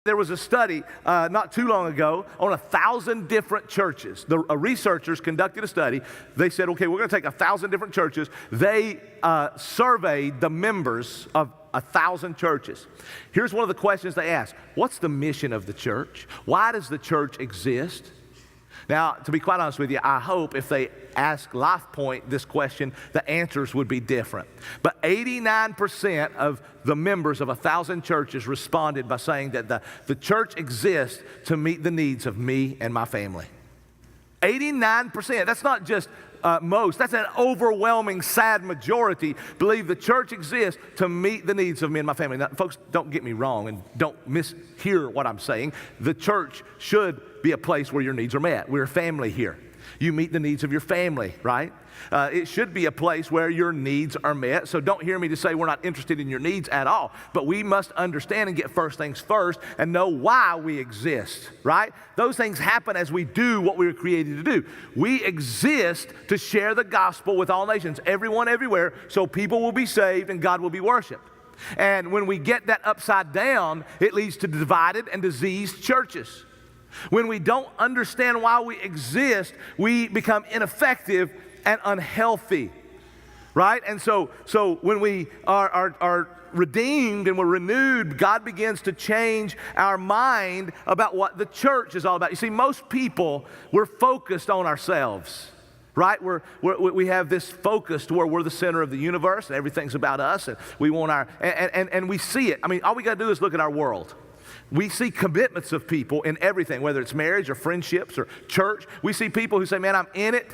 There was a study not too long ago on 1,000 different churches. The researchers conducted a study. They said, okay, we're going to take 1,000 different churches. They surveyed the members of 1,000 churches. Here's one of the questions they asked. What's the mission of the church? Why does the church exist? Now, to be quite honest with you, I hope if they ask LifePoint this question, the answers would be different. But 89% of the members of 1,000 churches responded by saying that the church exists to meet the needs of me and my family. 89%. That's not just most. That's an overwhelming, sad majority believe the church exists to meet the needs of me and my family. Now, folks, don't get me wrong and don't mishear what I'm saying. The church should be a place where your needs are met. We're a family here. You meet the needs of your family, right? It should be a place where your needs are met. So don't hear me to say we're not interested in your needs at all. But we must understand and get first things first and know why we exist, right? Those things happen as we do what we were created to do. We exist to share the gospel with all nations, everyone, everywhere, so people will be saved and God will be worshiped. And when we get that upside down, it leads to divided and diseased churches. When we don't understand why we exist, we become ineffective and unhealthy, right? And so when we are redeemed and we're renewed, God begins to change our mind about what the church is all about. You see, most people, we're focused on ourselves, right? We have this focus to where we're the center of the universe and everything's about us, and we want and we see it. I mean, all we got to do is look at our world. We see commitments of people in everything, whether it's marriage or friendships or church. We see people who say, man, I'm in it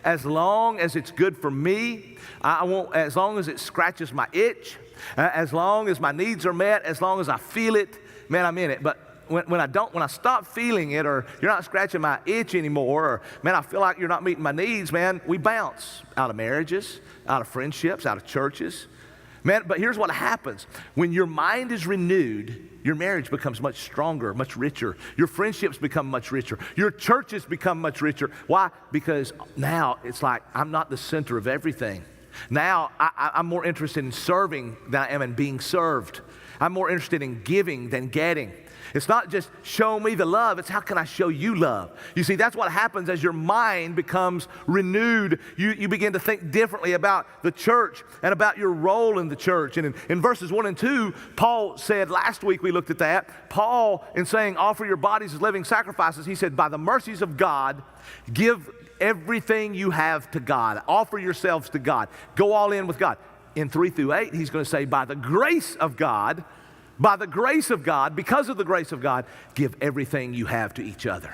as long as it's good for me. I want, as long as it scratches my itch, as long as my needs are met, as long as I feel it, man, I'm in it. But when I stop feeling it, or you're not scratching my itch anymore, or man, I feel like you're not meeting my needs, man, we bounce out of marriages, out of friendships, out of churches. Man, but here's what happens. When your mind is renewed, your marriage becomes much stronger, much richer. Your friendships become much richer. Your churches become much richer. Why? Because now it's like I'm not the center of everything. Now I'm more interested in serving than I am in being served. I'm more interested in giving than getting. It's not just show me the love, it's how can I show you love? You see, that's what happens as your mind becomes renewed. You begin to think differently about the church and about your role in the church. And in verses 1 and 2, Paul said, last week we looked at that, Paul, in saying offer your bodies as living sacrifices, he said, by the mercies of God, give everything you have to God. Offer yourselves to God. Go all in with God. In 3 through 8, he's going to say, by the grace of God, because of the grace of God, give everything you have to each other.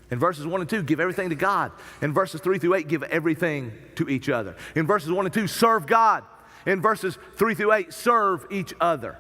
In verses 1 and 2, give everything to God. In verses 3 through 8, give everything to each other. In verses 1 and 2, serve God. In verses 3 through 8, serve each other.